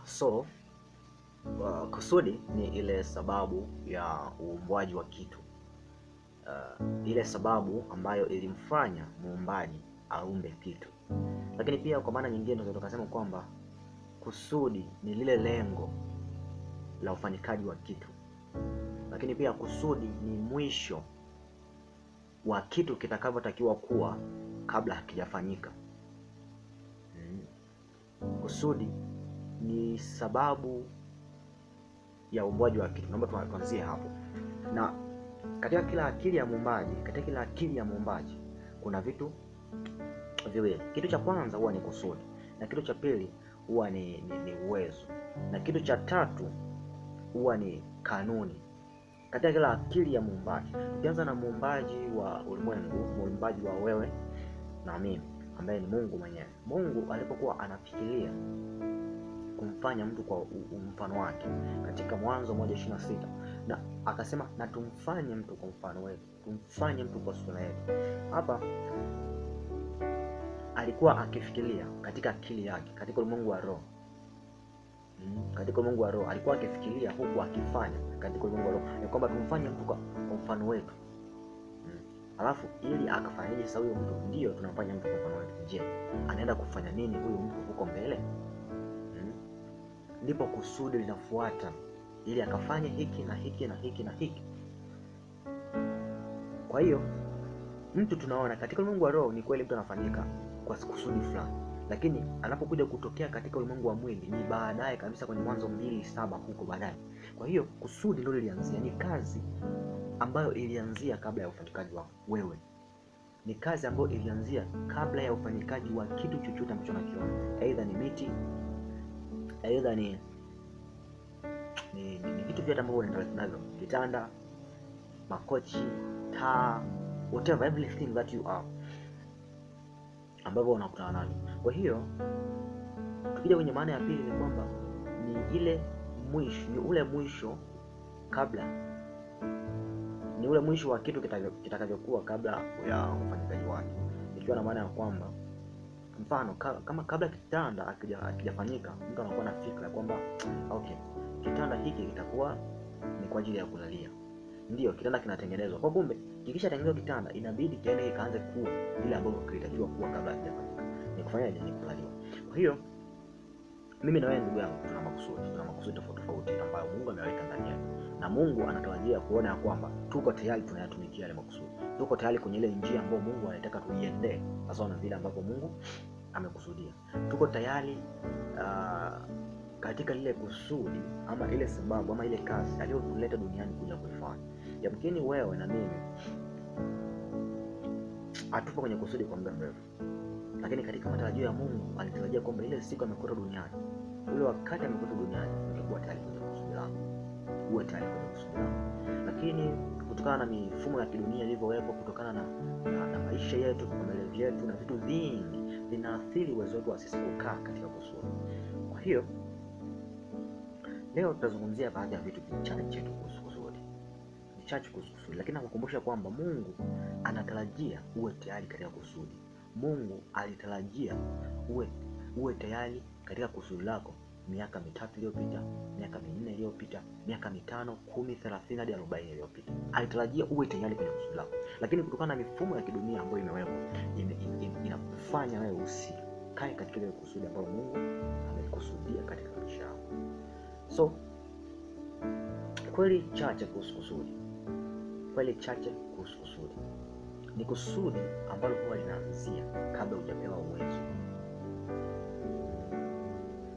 So kusudi ni ile sababu ya uumbwaji wa kitu, ile sababu ambayo ilimfanya muumbaji aumbe kitu. Lakini pia kwa maana nyingine tunaweza tukasema kwamba kusudi ni lile lengo la ufanyikaji wa kitu. Lakini pia kusudi ni mwisho wa kitu kitakavyotakiwa kuwa kabla hakijafanyika. Kusudi ni sababu ya uumbwaji wa kitu. Naomba tuanzie hapo. Na katika kila akili ya muumbaji kuna vitu viwili. Kitu cha kwanza huwa ni kusudi, na kitu cha pili huwa ni uwezo, na kitu cha tatu huwa ni kanuni. Katika kila akili ya muumbaji, ukianza na muumbaji wa ulimwengu, muumbaji wa wewe na mimi, ambaye ni Mungu mwenyewe. Mungu alipokuwa anafikiria kumfanya mtu kwa mfano wake katika Mwanzo 1:26, na akasema na tumfanye mtu kwa mfano wetu, tumfanye mtu kwa sura yetu. Hapa alikuwa akifikiria katika akili yake, katika ulimwengu wa roho. Katika ulimwengu wa roho alikuwa akifikiria huku akifanya katika ulimwengu wa roho, ni kwamba tumfanye mtu kwa mfano wetu. Alafu ili akafanyaje sasa huyo mtu? Ndio tunamfanya mtu kwa mfano wetu. Je, anaenda kufanya nini huyo mtu huko mbele? Ndipo kusudi linafuata, ili akafanye hiki na hiki na hiki na hiki. Kwa hiyo mtu tunaona katika ulimwengu wa roho ni kweli mtu anafanyika kwa kusudi fulani, lakini anapokuja kutokea katika ulimwengu wa mwili ni baadaye kabisa, kwenye Mwanzo 2:7 huko baadaye. Kwa hiyo kusudi ndio lilianzia, ni kazi ambayo ilianzia kabla ya ufanyikaji wa wewe, ni kazi ambayo ilianzia kabla ya ufanyikaji wa kitu chochote ambacho nakiona, aidha ni miti, aidha ni vitu vyote ambavyo unaendelea navyo, kitanda, makochi, taa, whatever, everything that you are, ambavyo unakutana navyo. Kwa hiyo tukija kwenye maana ya pili ni kwamba ni ile mwisho, ni ule mwisho kabla, ni ule mwisho wa kitu kitakavyokuwa kabla ya ufanyikaji wake, ikiwa na maana ya kwamba mfano kama kabla kitanda akijafanyika, mtu anakuwa na fikra kwamba okay, kitanda hiki kitakuwa ni kwa ajili ya kulalia. Ndio kitanda kinatengenezwa, kwa kumbe kikisha tengenezwa kitanda inabidi kiende kaanze kuwa ile ambayo kilitakiwa kuwa kabla hakijafanyika. Ni kufanyaje? Ni kulaliwa. Kwa hiyo mimi na wewe ndugu yangu tuna makusudi tofauti ambayo Mungu ameweka ndani yetu, na Mungu anatarajia kuona ya kwamba tuko tayari tunayatumikia yale makusudi. Tuko tayari kwenye ile njia ambayo Mungu anataka tuiendee, sawa na vile ambavyo Mungu amekusudia. Tuko tayari katika ile kusudi ama ile sababu ama ile kazi aliyotuleta duniani kuja kuifanya. Yamkini wewe na mimi hatupo kwenye kusudi kwa muda mrefu, lakini katika matarajio ya Mungu alitarajia kwamba ile siku amekuta duniani, ule wakati amekuta duniani, ungekuwa tayari kwenye kusudi lako, uwe tayari kwenye kusudi lako. Lakini kutokana na mifumo ya kidunia ilivyowepo, kutokana na maisha yetu, vipaumbele vyetu na vitu vingi, vinaathiri uwezo wetu wa sisi kukaa katika kusudi. Kwa hiyo leo tutazungumzia baadhi ya vitu vichache kuhusu kusudi, lakini nakukumbusha kwamba Mungu anatarajia uwe tayari katika kusudi. Mungu alitarajia uwe tayari katika kusudi lako miaka 3 iliyopita, miaka 4 iliyopita, miaka 5, 10, 30 hadi 40 iliyopita. Alitarajia uwe tayari kwenye kusudi lako, lakini kutokana na mifumo ya kidunia ambayo imewekwa, inakufanya wewe usikae katika ile kusudi ambayo Mungu amekusudia katika maisha yako. So kweli chache kuhusu kusudi. Ni kusudi ambalo huwa linaanzia kabla hujapewa uwezo.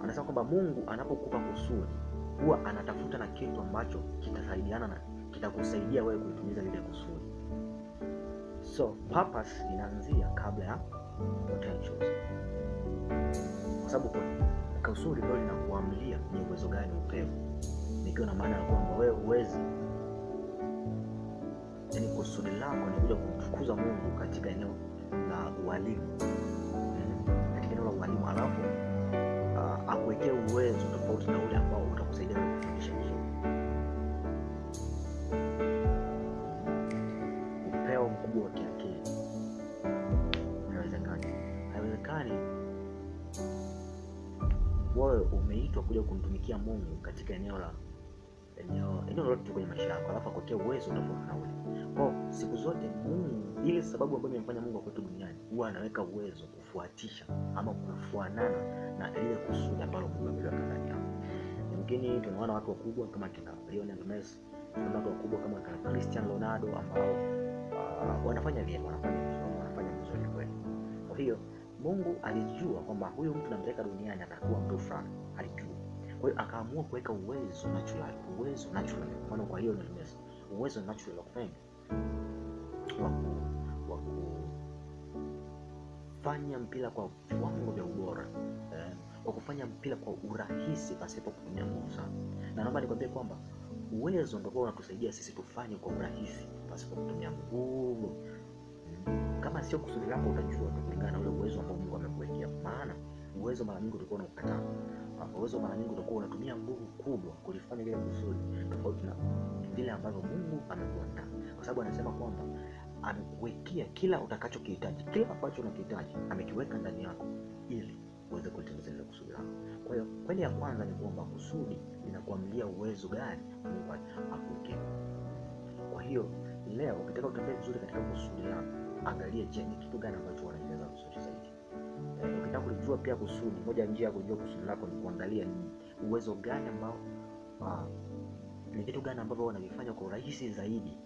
Anasema kwamba Mungu anapokupa kusudi huwa anatafuta na kitu ambacho kitasaidiana na kitakusaidia wewe kuitimiza lile kusudi. So purpose inaanzia kabla ya potentials, kwa sababu kusudi ndio linakuamulia ni uwezo gani upewe, nikiwa na maana ya kwamba wewe huwezi, yani kusudi lako ni kuja kumtukuza Mungu katika eneo la ualimu, alafu akuwekee uwezo tofauti na ule ambao utakusaidia kufundisha vizuri. Upeo mkubwa wa kiakili haiwezekani wewe umeitwa kuja kumtumikia Mungu katika eneo lolote kwenye maisha yako, alafu akuwekea uwezo tofauti na ule. Kwa siku zote Mungu, ile sababu ambayo imemfanya Mungu akwetu duniani, huwa anaweka uwezo kufuatisha ama kufuanana na ile kusudi ambalo Mungu ameliweka ndani yako. Yamkini tunaona watu wakubwa kama kina Lionel Messi, tunaona watu wakubwa kama kina Cristiano Ronaldo ambao wanafanya vyema, wanafanya vizuri kweli. Kwa hiyo Mungu alijua kwamba huyu mtu nampeleka duniani atakuwa mtu fulani, alijua. Kwa hiyo akaamua kuweka uwezo natural. Mfano kwa hiyo ni Messi, uwezo natural wa kufanya wa kufanya mpira kwa viwango vya ubora, kwa kufanya mpira kwa urahisi pasipo kutumia nguvu sana. Na naomba nikwambie kwamba uwezo ndio unatusaidia sisi tufanye kwa urahisi pasipo kutumia nguvu. Kama sio kusudi lako, utajua kulingana na ule uwezo ambao Mungu amekuwekea. Maana uwezo mara nyingi utakuwa unaukataa. Uwezo mara nyingi utakuwa unatumia nguvu kubwa kulifanya ile kusudi, tofauti na vile ambavyo Mungu amekuandaa, kwa sababu anasema kwamba amekuwekea kila utakachokihitaji, kila ambacho unakihitaji amekiweka ndani yako ili uweze kulitimiza ile kusudi lako. Kwa hiyo kweli ya kwanza ni kwamba kusudi linakuamilia uwezo gani Mungu akuwekea. Kwa hiyo leo ukitaka utembee vizuri katika kusudi lako, angalia, je, ni kitu gani ambacho unaeleza vizuri zaidi. Ukitaka kulijua pia kusudi, moja njia ya kujua kusudi lako ni kuangalia ni uwezo gani ambao ni kitu gani ambavyo unavifanya kwa urahisi zaidi.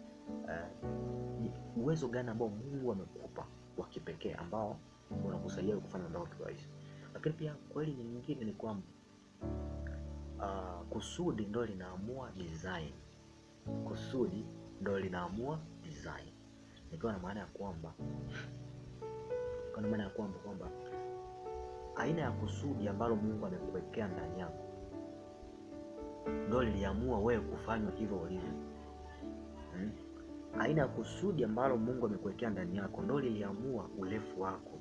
Ni uwezo gani ambao Mungu amekupa wa kipekee ambao unakusaidia kufanya mambo kwa urahisi. Lakini pia kweli nyingine ni kwamba kusudi ndio linaamua design. Kusudi ndio linaamua design. Nikiwa na maana ya kwamba kwamba aina ya kusudi ambalo Mungu amekuwekea ndani yako ndio liliamua wewe kufanywa hivyo ulivyo. Aina ya kusudi ambalo Mungu amekuwekea ndani yako ndio liliamua urefu wako,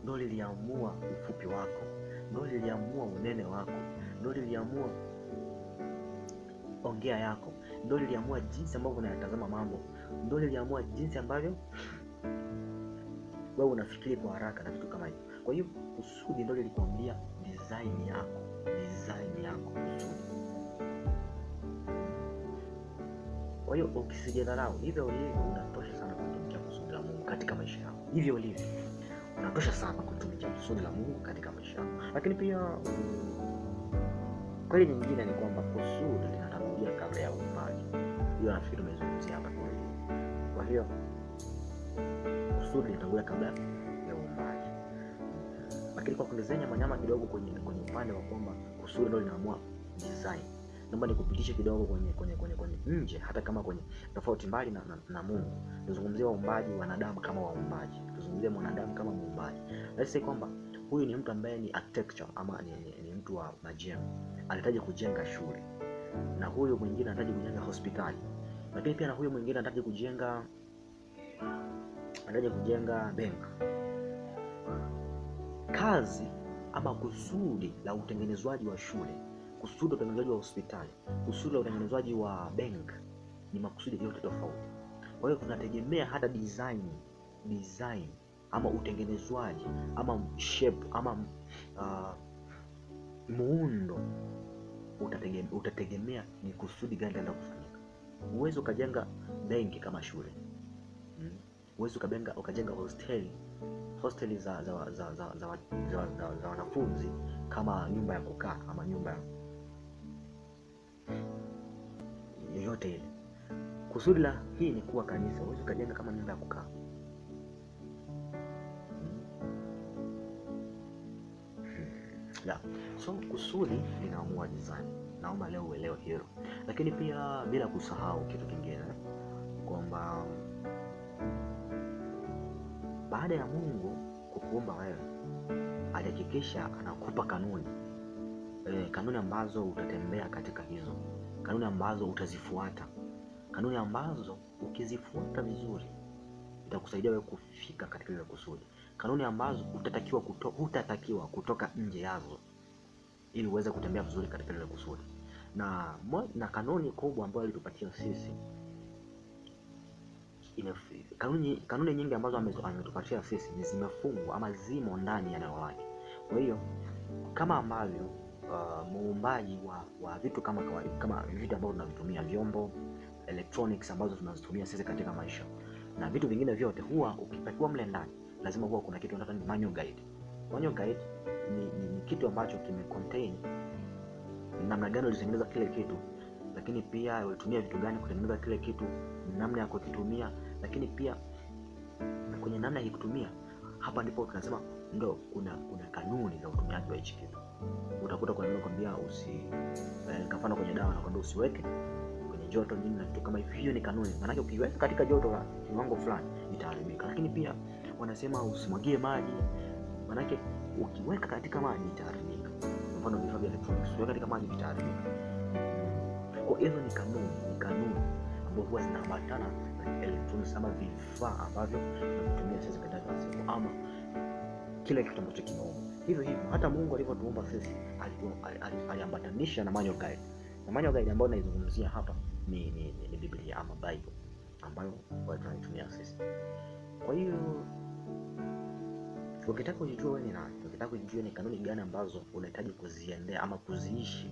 ndio liliamua ufupi wako, ndio liliamua unene wako, ndio liliamua ongea yako, ndio liliamua jinsi ambavyo unayatazama mambo, ndio liliamua jinsi ambavyo wewe unafikiri kwa haraka na vitu kama hivyo. Kwa hiyo kusudi ndio lilikwambia design yako kusudi. Kwa hiyo ukisijidharau, hivyo ulivyo unatosha sana kutumikia kusudi la Mungu katika maisha yako. Hivyo ulivyo unatosha sana kutumikia kusudi la Mungu katika maisha yako. Lakini pia kweli nyingine ni kwamba kusudi linatangulia kabla ya uumbaji. Hiyo nafikiri tumezungumzia hapa kwa hiyo. Kwa hiyo kusudi linatangulia kabla ya uumbaji. Lakini kwa kuongezea manyama kidogo kwenye upande wa kwamba kusudi ndio linaamua design, naomba nikupitishe kidogo kwenye nje, hata kama kwenye tofauti mbali na Mungu. Tuzungumzie waumbaji, wanadamu kama waumbaji. Tuzungumzie mwanadamu kama muumbaji. Let's say kwamba huyu ni mtu ambaye ni architecture ama ni mtu wa majengo. Anahitaji kujenga shule. Na huyu mwingine anahitaji kujenga hospitali. Lakini pia na huyu mwingine anahitaji kujenga benki. Kazi ama kusudi la utengenezwaji wa shule, kusudi la utengenezwaji wa hospitali, kusudi la utengenezwaji wa bank ni makusudi yote tofauti. Kwa hiyo tunategemea hata design ama utengenezwaji ama shape ama muundo utategemea ni kusudi gani linaenda kufanyika. Uwezo ukajenga benki kama shule. Uwezo ukajenga hosteli za wanafunzi kama nyumba ya kukaa ama nyumba yoyote ile. Kusudi la hii ni kuwa kanisa. Uwezo ukajenga kama nyumba ya kukaa. So kusudi linaamua design. Naomba leo uelewe hilo. Lakini pia bila kusahau kitu kingine kwamba baada ya Mungu kukuumba wewe, alihakikisha anakupa kanuni ambazo utatembea katika hizo, kanuni ambazo utazifuata, kanuni ambazo ukizifuata vizuri itakusaidia wewe kufika katika ile kusudi, kanuni ambazo hutatakiwa kutoka nje yazo ili uweze kutembea vizuri katika ile kusudi. Na kanuni kubwa ambayo alitupatia sisi, kanuni nyingi ambazo ametupatia sisi ni zimefungwa ama zimo ndani ya neno lake. Kwa hiyo kama ambavyo muumbaji wa vitu kama vitu ambavyo tunavitumia, vyombo electronics ambazo tunazitumia sisi katika maisha na vitu vingine vyote, huwa ukipakiwa mle ndani lazima huwa kuna kitu inaitwa manual guide. Manual guide ni kitu ambacho contain namna gani ulitengeneza kile kitu, lakini pia ulitumia vitu gani kutengeneza kile kitu, namna ya kukitumia, lakini pia kwenye namna ya kutumia, hapa ndipo tunasema ndo kuna kanuni za utumiaji wa hichi kitu. Utakuta kwa nini nakwambia kafana kwenye dawa nakwambia usiweke kwenye joto nini na vitu kama hivyo. Hiyo ni kanuni, maana ukiweka katika joto la kiwango fulani itaharibika. Lakini pia wanasema usimwagie maji, maana ukiweka katika maji itaharibika. Kwa mfano vifaa vya electronics ukiweka katika maji vitaharibika. Kwa hiyo ni kanuni ambazo huwa zinaambatana na electronics ama vifaa ambavyo tunatumia sisi katika siku ama kile kitu ambacho kimeumbwa. Hivyo hata Mungu alipotuumba sisi aliambatanisha na manual guide. Na manual guide ambayo naizungumzia hapa ni Biblia ama Bible ambayo tunaitumia sisi. Kwa hiyo ukitaka kujua wewe ni nani, ukitaka kujua ni kanuni gani ambazo unahitaji kuziendea ama kuziishi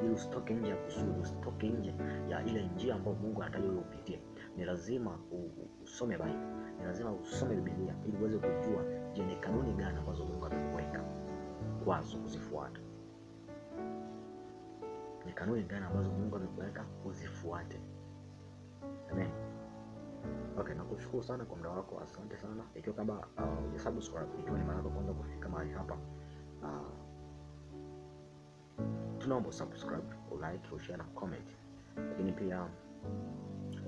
ili usitoke nje ya kusudi, usitoke nje ya ile njia ambayo Mungu anataka wewe upitie, ni lazima usome Bible, ni lazima usome Biblia ili uweze kujua je, ni kanuni gani ambazo Mungu amekuweka kwazo kuzifuata. Ni kanuni gani ambazo Mungu amekuweka uzifuate. Amen. Okay, nakushukuru sana kwa muda wako. Asante sana. Ikiwa kama subscribe, ikiwa ni mara yako kwanza kufika mahali hapa, tunaomba subscribe, like, share na comment. Lakini pia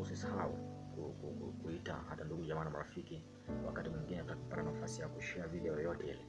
usisahau kuita hata ndugu jamaa na marafiki wakati mwingine atakapata nafasi ya kushare video yoyote ile.